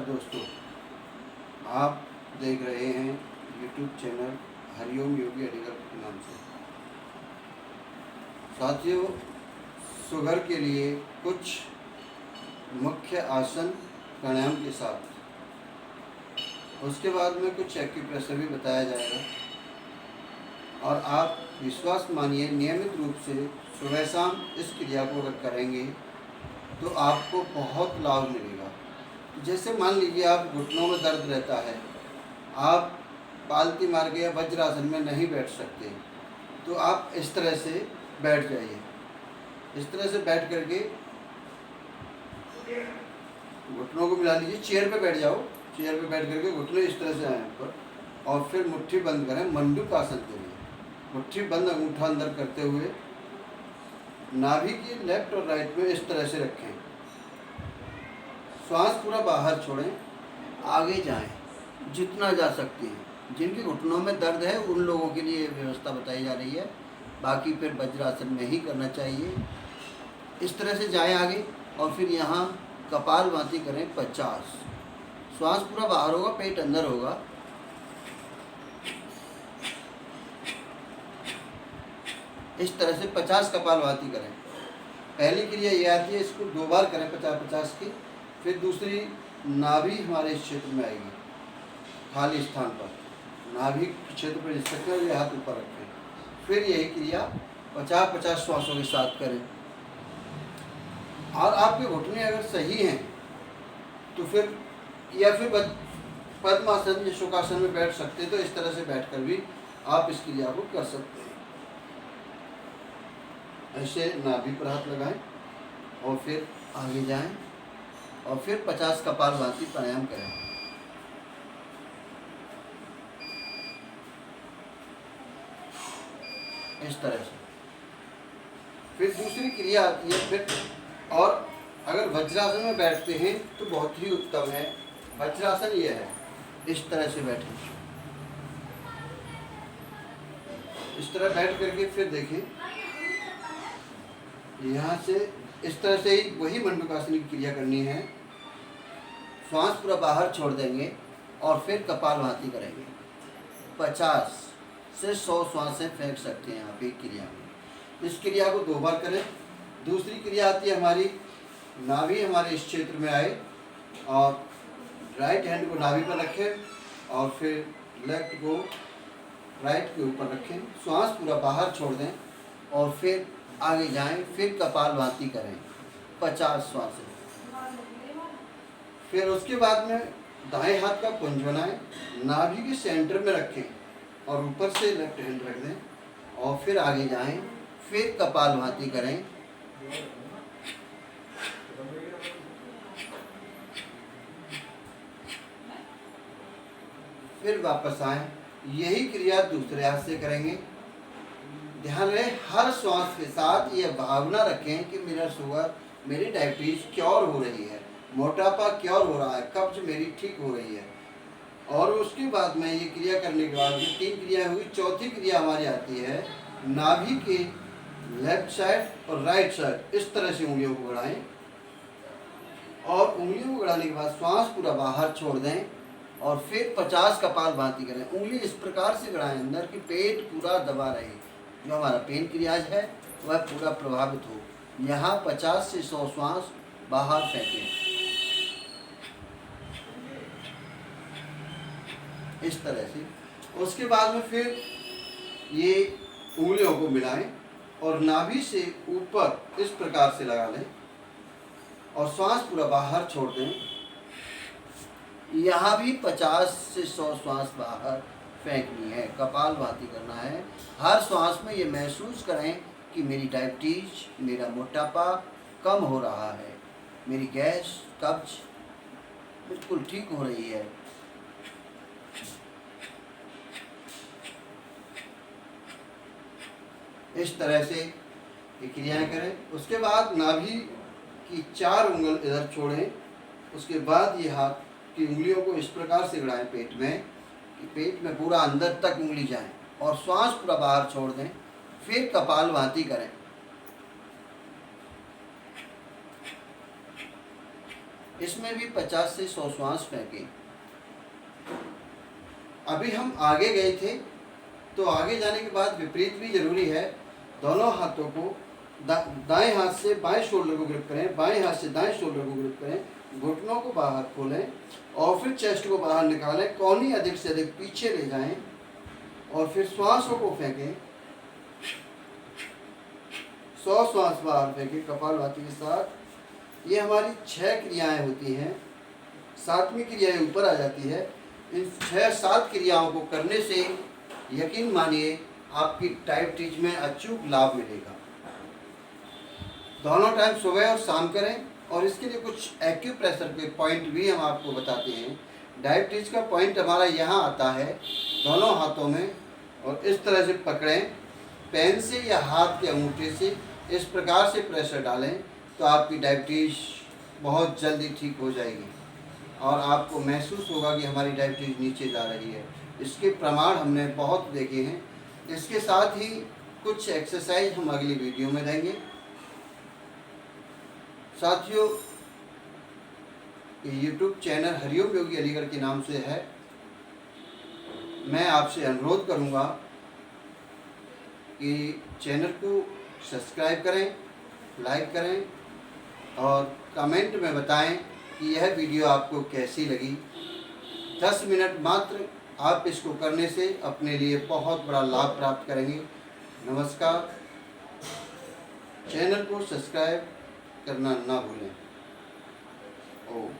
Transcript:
नमस्कार दोस्तों, आप देख रहे हैं यूट्यूब चैनल हरिओम योगी अडिगर के नाम से। साथियों, शुगर के लिए कुछ मुख्य आसन प्राणायाम के साथ उसके बाद में कुछ एक्यूप्रेशर भी बताया जाएगा और आप विश्वास मानिए नियमित रूप से सुबह शाम इस क्रिया को अगर करेंगे तो आपको बहुत लाभ मिलेगा। जैसे मान लीजिए आप घुटनों में दर्द रहता है, आप पालती मार के या वज्रासन में नहीं बैठ सकते, तो आप इस तरह से बैठ जाइए। इस तरह से बैठ करके घुटनों को मिला लीजिए, चेयर पे बैठ जाओ। चेयर पे बैठ करके घुटने इस तरह से आए ऊपर और फिर मुट्ठी बंद करें मंडूक आसन के लिए। मुट्ठी बंद, अंगूठा अंदर करते हुए नाभि की लेफ्ट और राइट में इस तरह से रखें। श्वास पूरा बाहर छोड़ें, आगे जाएं जितना जा सकते हैं। जिनके घुटनों में दर्द है उन लोगों के लिए व्यवस्था बताई जा रही है, बाकी फिर वज्रासन में ही करना चाहिए। इस तरह से जाएं आगे और फिर यहाँ कपालभाति करें 50। श्वास पूरा बाहर होगा, पेट अंदर होगा। इस तरह से 50 कपालभाति करें। पहली क्रिया ये आती है, इसको 2 बार करें 50-50 की। फिर दूसरी नाभि हमारे इस क्षेत्र में आएगी, खाली स्थान पर नाभि के क्षेत्र पर रखें और ये हाथ ऊपर रखें। फिर यही क्रिया 50-50 श्वासों के साथ करें। और आपके घुटने अगर सही हैं तो फिर या फिर पद्मासन या शुकासन में बैठ सकते, तो इस तरह से बैठकर भी आप इस क्रिया को कर सकते हैं। ऐसे नाभि पर हाथ लगाएं और फिर आगे जाएं और फिर 50 कपालभाति प्राणायाम करें। इस तरह से फिर दूसरी क्रिया आती है। फिर और अगर वज्रासन में बैठते हैं तो बहुत ही उत्तम है। वज्रासन ये है, इस तरह से बैठें। इस तरह बैठ करके फिर देखें, यहाँ से इस तरह से ही वही मंडूकासन की क्रिया करनी है। श्वास पूरा बाहर छोड़ देंगे और फिर कपालभाति करेंगे। 50 से 100 श्वासें फेंक सकते हैं आप एक क्रिया में। इस क्रिया को 2 बार करें। दूसरी क्रिया आती है हमारी, नाभि हमारे इस क्षेत्र में आए और राइट हैंड को नाभि पर रखें और फिर लेफ्ट को राइट के ऊपर रखें। श्वास पूरा बाहर छोड़ दें और फिर आगे जाएं। फिर कपालभाति करें 50 श्वासें। फिर उसके बाद में दाएं हाथ का कुंज बनाएं, नाभि के सेंटर में रखें और ऊपर से लेफ्ट हैंड रख दें और फिर आगे जाएं। फिर कपालभाति करें। फिर वापस आएं। यही क्रिया दूसरे हाथ से करेंगे। ध्यान रहे, हर श्वास के साथ ये भावना रखें कि मेरा शुगर, मेरी डायबिटीज क्योर हो रही है, मोटापा क्योर हो रहा है, कब्ज मेरी ठीक हो रही है। और उसके बाद में ये क्रिया करने के बाद ये 3 क्रिया हुई। चौथी क्रिया हमारी आती है, नाभि के लेफ्ट साइड और राइट साइड इस तरह से उंगलियों को बढ़ाएं और उंगलियों को बढ़ाने के बाद श्वास पूरा बाहर छोड़ दें और फिर 50 कपालभाति करें। उंगली इस प्रकार से बढ़ाएं अंदर कि पेट पूरा दबा रहे, जो हमारा पेन क्रियाज है वह पूरा प्रभावित हो। यहाँ 50 से 100 श्वास बाहर फेंकें। इस तरह से उसके बाद में फिर ये उंगलियों को मिलाएं और नाभि से ऊपर इस प्रकार से लगा लें और श्वास पूरा बाहर छोड़ दें। यहाँ भी 50 से 100 श्वास बाहर फेंकनी है, कपालभाति करना है। हर श्वास में ये महसूस करें कि मेरी डायबिटीज, मेरा मोटापा कम हो रहा है, मेरी गैस, कब्ज बिल्कुल ठीक हो रही है। इस तरह से ये क्रियाएं करें। उसके बाद नाभि की 4 उंगल इधर छोड़ें। उसके बाद ये हाथ की उंगलियों को इस प्रकार से गड़ाएं पेट में कि पेट में पूरा अंदर तक उंगली जाए और श्वास पूरा बाहर छोड़ दें। फिर कपालभाति करें। इसमें भी 50 से 100 श्वास फेंकें। अभी हम आगे गए थे, तो आगे जाने के बाद विपरीत भी जरूरी है। दोनों हाथों को दाएं हाथ से बाएं शोल्डर को ग्रिप करें, बाएं हाथ से दाएं शोल्डर को ग्रिप करें, घुटनों को बाहर खोलें और फिर चेस्ट को बाहर निकालें, कोहनी अधिक से अधिक पीछे ले जाएं और फिर श्वासों को फेंकें। 100 श्वास बाहर फेंकें कपालभाति के साथ। ये हमारी 6 क्रियाएं होती हैं। 7वीं क्रिया ऊपर आ जाती है। इन 6-7 क्रियाओं को करने से यकीन मानिए आपकी डायबिटीज में अचूक लाभ मिलेगा। दोनों टाइम सुबह और शाम करें। और इसके लिए कुछ एक्यूप्रेशर के पॉइंट भी हम आपको बताते हैं। डायबिटीज का पॉइंट हमारा यहाँ आता है दोनों हाथों में, और इस तरह से पकड़ें, पेन से या हाथ के अंगूठे से इस प्रकार से प्रेशर डालें तो आपकी डायबिटीज बहुत जल्दी ठीक हो जाएगी और आपको महसूस होगा कि हमारी डायबिटीज नीचे जा रही है। इसके प्रमाण हमने बहुत देखे हैं। इसके साथ ही कुछ एक्सरसाइज हम अगली वीडियो में देंगे। साथियों, YouTube चैनल हरिओम योगी अलीगढ़ के नाम से है। मैं आपसे अनुरोध करूंगा कि चैनल को सब्सक्राइब करें, लाइक करें और कमेंट में बताएं कि यह वीडियो आपको कैसी लगी। 10 मिनट मात्र आप इसको करने से अपने लिए बहुत बड़ा लाभ प्राप्त करेंगे। नमस्कार। चैनल को सब्सक्राइब करना ना भूलें। ओम।